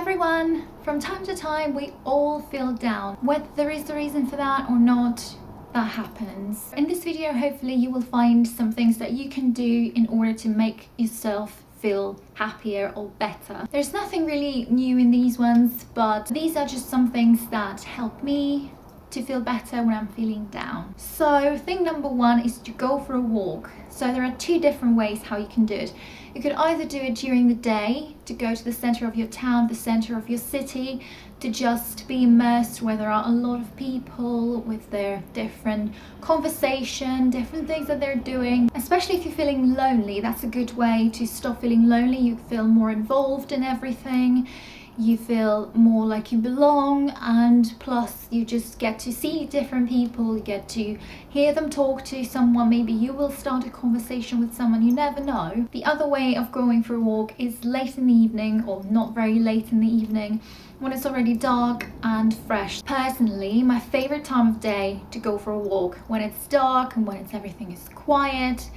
everyone, from time to time we all feel down. Whether there is a reason for that or not, that happens. In this video, hopefully you will find some things that you can do in order to make yourself feel happier or better. There's nothing really new in these ones, but these are just some things that help me to feel better when I'm feeling down. So thing number one is to go for a walk. So there are two different ways how you can do it. You could either do it during the day, to go to the center of your town, the center of your city, to just be immersed where there are a lot of people with their different conversation, different things that they're doing. Especially if you're feeling lonely, that's a good way to stop feeling lonely. You feel more involved in everything. You feel more like you belong, and plus you just get to see different people, you get to hear them talk to someone. Maybe you will start a conversation with someone, you never know. The other way of going for a walk is late in the evening, or not very late in the evening, when it's already dark and fresh. Personally, my favorite time of day to go for a walk, when it's dark and when everything is quiet,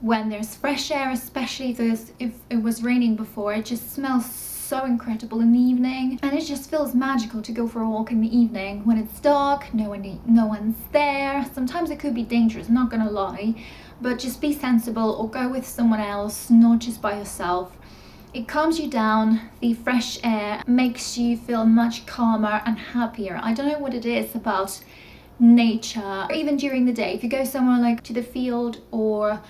when there's fresh air, especially if it was raining before. It just smells so incredible in the evening, and it just feels magical to go for a walk in the evening when it's dark, no one's there. Sometimes it could be dangerous, not gonna lie, but just be sensible or go with someone else, not just by yourself. It calms you down. The fresh air makes you feel much calmer and happier. I don't know what it is about nature, or even during the day. If you go somewhere like to the field or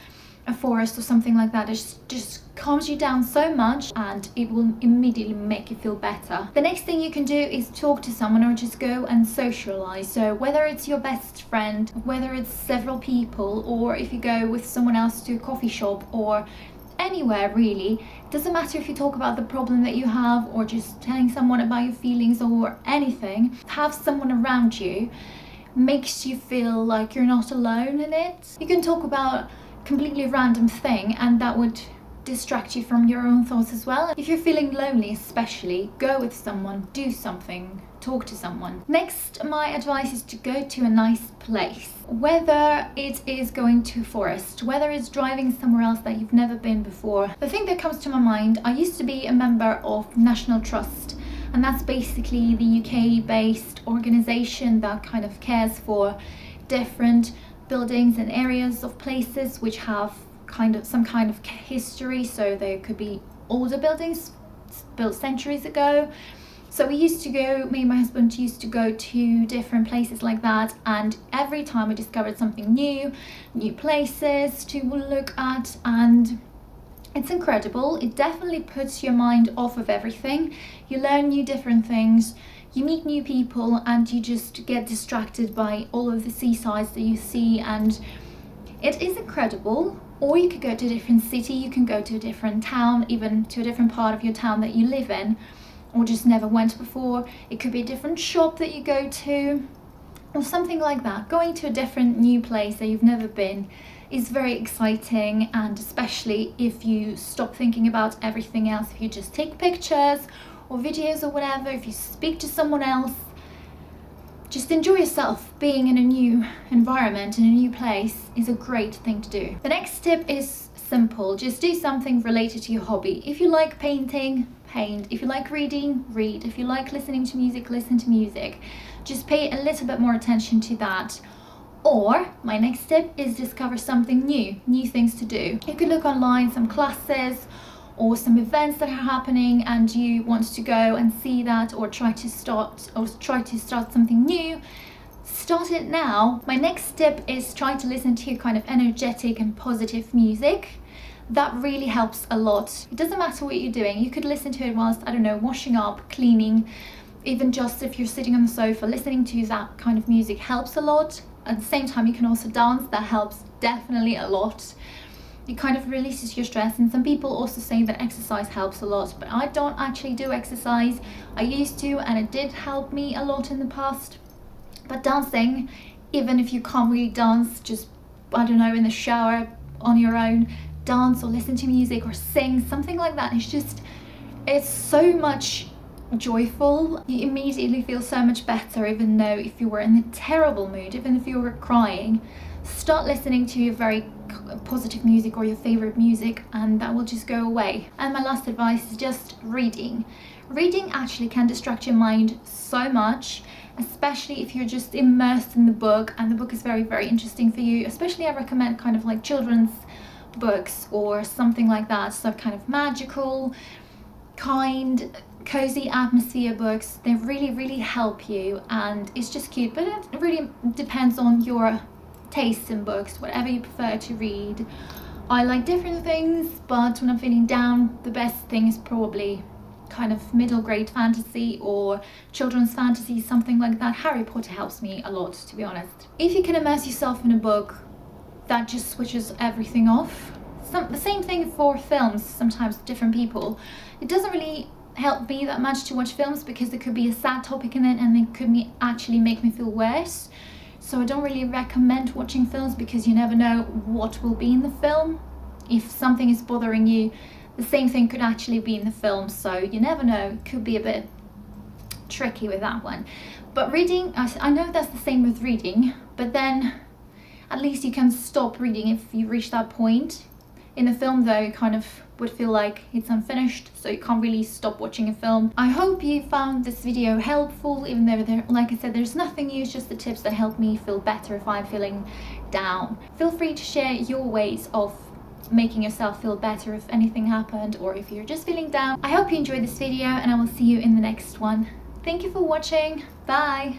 a forest or something like that, it just calms you down so much, and it will immediately make you feel better. The next thing you can do is talk to someone, or just go and socialize. So whether it's your best friend, whether it's several people, or if you go with someone else to a coffee shop or anywhere really, it doesn't matter if you talk about the problem that you have or just telling someone about your feelings or anything. Have someone around you makes you feel like you're not alone in it. You can talk about completely random thing, and that would distract you from your own thoughts as well. If you're feeling lonely, especially, go with someone, do something, talk to someone. Next, my advice is to go to a nice place. Whether it is going to a forest, whether it's driving somewhere else that you've never been before. The thing that comes to my mind, I used to be a member of National Trust, and that's basically the UK-based organization that kind of cares for different buildings and areas of places which have some kind of history. So there could be older buildings built centuries ago. So we used to go, me and my husband used to go to different places like that, and every time we discovered something new places to look at, and it's incredible. It definitely puts your mind off of everything. You learn new different things, you meet new people, and you just get distracted by all of the seasides that you see, and it is incredible. Or you could go to a different city, you can go to a different town, even to a different part of your town that you live in, or just never went before. It could be a different shop that you go to, or something like that. Going to a different new place that you've never been is very exciting, and especially if you stop thinking about everything else, if you just take pictures or videos or whatever, if you speak to someone else, just enjoy yourself. Being in a new environment, in a new place, is a great thing to do. The next tip is simple. Just do something related to your hobby. If you like painting, paint. If you like reading, read. If you like listening to music, listen to music. Just pay a little bit more attention to that. Or my next tip is discover something new things to do. You could look online, some classes or some events that are happening, and you want to go and see that, or try to start something new. Start it now. My next tip is try to listen to kind of energetic and positive music. That really helps a lot. It doesn't matter what you're doing. You could listen to it whilst, I don't know, washing up, cleaning, even just if you're sitting on the sofa. Listening to that kind of music helps a lot. At the same time, you can also dance. That helps definitely a lot. It kind of releases your stress, and some people also say that exercise helps a lot, but I don't actually do exercise. I used to, and it did help me a lot in the past. But dancing, even if you can't really dance, just, I don't know, in the shower on your own, dance or listen to music or sing, something like that. It's so much joyful. You immediately feel so much better, even though if you were in a terrible mood, even if you were crying, start listening to your very positive music or your favorite music, and that will just go away. And my last advice is just reading. Reading actually can distract your mind so much, especially if you're just immersed in the book and the book is very, very interesting for you. Especially I recommend kind of like children's books or something like that, so kind of magical, kind, cozy atmosphere books. They really, really help you, and it's just cute. But it really depends on your taste in books, whatever you prefer to read. I like different things, but when I'm feeling down, the best thing is probably kind of middle grade fantasy or children's fantasy, something like that. Harry Potter helps me a lot, to be honest. If you can immerse yourself in a book, that just switches everything off. The same thing for films, sometimes different people. It doesn't really help me that much to watch films because there could be a sad topic in it and it could actually make me feel worse. So I don't really recommend watching films because you never know what will be in the film. If something is bothering you, the same thing could actually be in the film, so you never know. It could be a bit tricky with that one. But reading, I know that's the same with reading, but then at least you can stop reading if you reach that point. In the film though, it kind of would feel like it's unfinished, so you can't really stop watching a film. I hope you found this video helpful, even though like I said, there's nothing new, it's just the tips that help me feel better if I'm feeling down. Feel free to share your ways of making yourself feel better if anything happened or if you're just feeling down. I hope you enjoyed this video and I will see you in the next one. Thank you for watching. Bye!